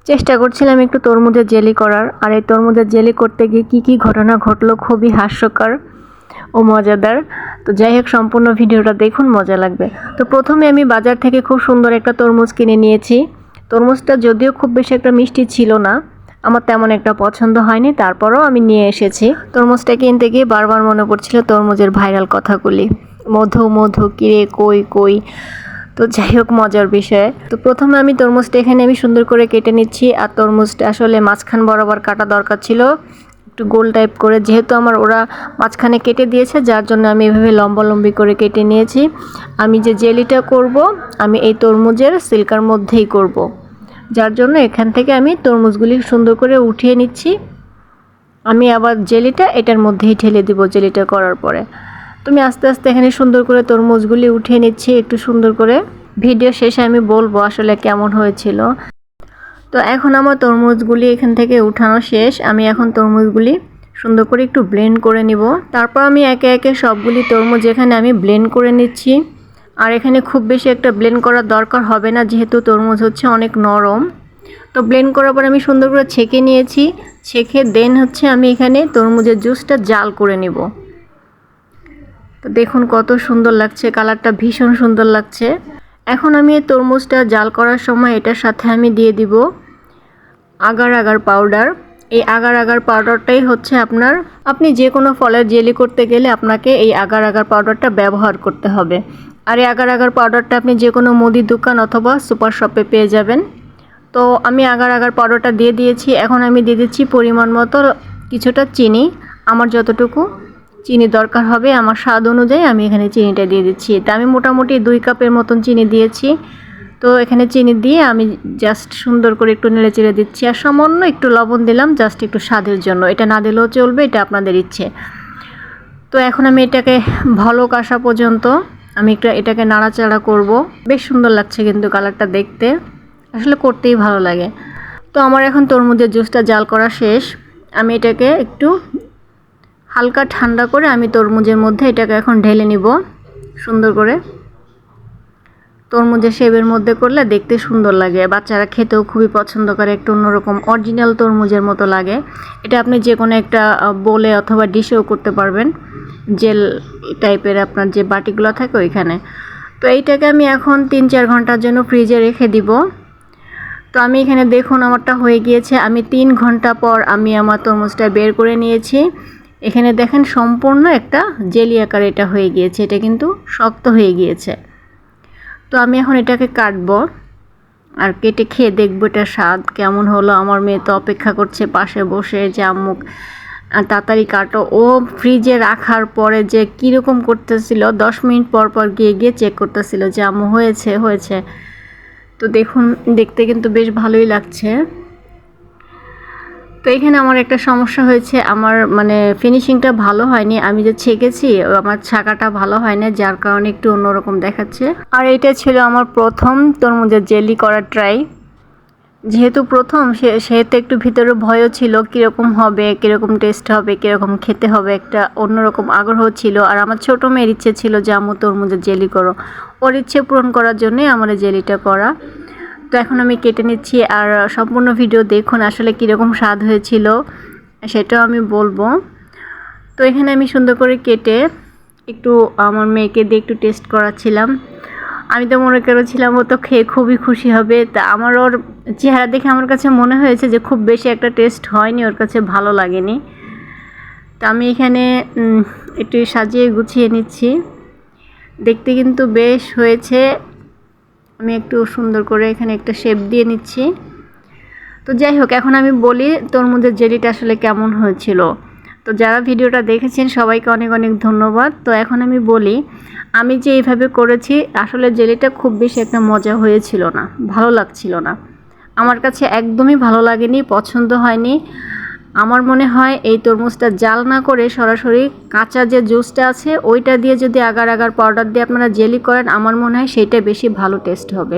চেষ্টা করছিলাম একটু তরমুজের জেলি করার, আর এই তরমুজের জেলি করতে গিয়ে কী ঘটনা ঘটলো খুবই হাস্যকর ও মজাদার। তো যাই হোক, সম্পূর্ণ ভিডিওটা দেখুন, মজা লাগবে। তো প্রথমে আমি বাজার থেকে খুব সুন্দর একটা তরমুজ কিনে নিয়েছি। তরমুজটা যদিও খুব বেশি একটা মিষ্টি ছিল না, আমার তেমন একটা পছন্দ হয়নি, তারপরও আমি নিয়ে এসেছি। তরমুজটা কিনতে গিয়ে বারবার মনে পড়ছিল তরমুজের ভাইরাল কথাগুলি, মধু মধু কিরে কই কই। তো যাই হোক, মজার বিষয়। তো প্রথমে আমি তরমুজটা এখানে আমি সুন্দর করে কেটে নিচ্ছি। আর তরমুজটা আসলে মাঝখান বরাবর কাটা দরকার ছিল, একটু গোল টাইপ করে। যেহেতু আমার ওরা মাঝখানে কেটে দিয়েছে, যার জন্য আমি এভাবে লম্বালম্বি করে কেটে নিয়েছি। আমি যে জেলিটা করব, আমি এই তরমুজের সিল্কার মধ্যেই করব, যার জন্য এখান থেকে আমি তরমুজগুলি সুন্দর করে উঠিয়ে নিচ্ছি। আমি আবার জেলিটা এটার মধ্যেই ঢেলে দিব জেলিটা করার পরে। তুমি আস্তে আস্তে এখানে সুন্দর করে তরমুজগুলি উঠিয়ে নিচ্ছি একটু সুন্দর করে। ভিডিও শেষে আমি বলবো আসলে কেমন হয়েছিল। তো এখন আমার তরমুজগুলি এখান থেকে উঠানো শেষ। আমি এখন তরমুজগুলি সুন্দর করে একটু ব্লেন্ড করে নিব। তারপর আমি একে একে সবগুলি তরমুজ এখানে আমি ব্লেন্ড করে নিচ্ছি। আর এখানে খুব বেশি একটা ব্লেন্ড করার দরকার হবে না, যেহেতু তরমুজ হচ্ছে অনেক নরম। তো ব্লেন্ড করার পর আমি সুন্দর করে ছেঁকে নিয়েছি। ছেঁকে দেন হচ্ছে আমি এখানে তরমুজের জুসটা জাল করে নিব। তো দেখুন কত সুন্দর লাগছে, কালারটা ভীষণ সুন্দর লাগছে। এখন আমি এই তরমুজটা জাল করার সময় এটার সাথে আমি দিয়ে দিব আগার আগার পাউডার। এই আগার আগার পাউডারটাই হচ্ছে আপনি যে কোনো ফলের জেলি করতে গেলে আপনাকে এই আগার আগার পাউডারটা ব্যবহার করতে হবে। আর এই আগার আগার পাউডারটা আপনি যে কোনো মুদির দোকান অথবা সুপার শপে পেয়ে যাবেন। তো আমি আগার আগার পাউডারটা দিয়ে দিয়েছি। এখন আমি দিয়ে দিচ্ছি পরিমাণ মতো কিছুটা চিনি। আমার যতটুকু চিনি দরকার হবে আমার স্বাদ অনুযায়ী আমি এখানে চিনিটা দিয়ে দিচ্ছি। তা আমি মোটামুটি 2 কাপের মতন চিনি দিয়েছি। তো এখানে চিনি দিয়ে আমি জাস্ট সুন্দর করে একটু নেড়েচেড়ে দিচ্ছি। আর সামান্য একটু লবণ দিলাম, জাস্ট একটু স্বাদের জন্য। এটা না দিলেও চলবে, এটা আপনাদের ইচ্ছে। তো এখন আমি এটাকে ভলক আসা পর্যন্ত আমি এটাকে নাড়াচাড়া করব। বেশ সুন্দর লাগছে কিন্তু কালারটা দেখতে, আসলে করতেই ভালো লাগে। তো আমার এখন তরমুজের জুসটা জাল করা শেষ। আমি এটাকে একটু হালকা ঠান্ডা করে আমি তরমুজের মধ্যে এটাকে এখন ঢেলে নিব সুন্দর করে। তরমুজের শেপের মধ্যে করলে দেখতে সুন্দর লাগে, বাচ্চারা খেতেও খুবই পছন্দ করে, একটু অন্যরকম অরিজিনাল তরমুজের মতো লাগে। এটা আপনি যে কোনো একটা বোলে অথবা ডিশেও করতে পারবেন, জেল টাইপের আপনার যে বাটিগুলো থাকে ওইখানে। তো এইটাকে আমি এখন 3-4 ঘন্টার জন্য ফ্রিজে রেখে দিব। তো আমি এখানে দেখুন আমারটা হয়ে গিয়েছে। আমি 3 ঘন্টা পর আমি আমার তরমুজটা বের করে নিয়েছি। এখানে দেখেন সম্পূর্ণ একটা জেলি আকার এটা হয়ে গিয়েছে, এটা কিন্তু শক্ত হয়ে গিয়েছে। তো আমি এখন এটাকে কাটবো আর কেটে খেয়ে দেখবো এটা স্বাদ কেমন হলো। আমার মেয়ে তো অপেক্ষা করছে পাশে বসে যে আম্মু তাড়াতাড়ি কাটো। ও ফ্রিজে রাখার পরে যে কীরকম করতেছিল, 10 মিনিট পর পর গিয়ে চেক করতেছিল যে আম্মু হয়েছে। তো দেখুন দেখতে কিন্তু বেশ ভালোই লাগছে। তো এখানে আমার একটা সমস্যা হয়েছে, আমার মানে ফিনিশিংটা ভালো হয়নি। আমি যে ছেঁকেছি আমার ছাকাটা ভালো হয় না, যার কারণে একটু অন্যরকম দেখাচ্ছে। আর এটা ছিল আমার প্রথম তরমুজের জেলি করার ট্রাই। যেহেতু প্রথম সেহেতু একটু ভিতরে ভয়ও ছিল, কীরকম হবে, কীরকম টেস্ট হবে, কীরকম খেতে হবে, একটা অন্যরকম আগ্রহ ছিল। আর আমার ছোটো মেয়ের ইচ্ছে ছিল যে আম্মু তরমুজের জেলি করো। ওর ইচ্ছে পূরণ করার জন্যই আমার এই জেলিটা করা। তো এখন আমি কেটে নিচ্ছি, আর সম্পূর্ণ ভিডিও দেখুন আসলে কীরকম স্বাদ হয়েছিল সেটাও আমি বলবো। তো এখানে আমি সুন্দর করে কেটে একটু আমার মেয়েকে দিয়ে একটু টেস্ট করাচ্ছিলাম। আমি তো মনে করেছিলাম ও তো খেয়ে খুবই খুশি হবে। তা আমার ওর চেহারা দেখে আমার কাছে মনে হয়েছে যে খুব বেশি একটা টেস্ট হয়নি, ওর কাছে ভালো লাগেনি। তা আমি এখানে একটু সাজিয়ে গুছিয়ে নিচ্ছি। দেখতে কিন্তু বেশ হয়েছে। আমি একটু সুন্দর করে এখানে একটা শেপ দিয়ে নিচ্ছি। তো যাই হোক, এখন আমি বলি তরমুজের জেলিটা আসলে কেমন হয়েছিল। তো যারা ভিডিওটা দেখেছেন সবাইকে অনেক অনেক ধন্যবাদ। তো এখন আমি বলি আমি যে এইভাবে করেছি, আসলে জেলিটা খুব বেশি একটা মজা হয়েছিল না, ভালো লাগছিল না। আমার কাছে একদমই ভালো লাগেনি, পছন্দ হয়নি। আমার মনে হয় এই তরমুজটা জাল না করে সরাসরি কাঁচা যে জুসটা আছে ওইটা দিয়ে যদি আগার আগার পাউডার দিয়ে আপনারা জেলি করেন, আমার মনে হয় সেইটা বেশি ভালো টেস্ট হবে।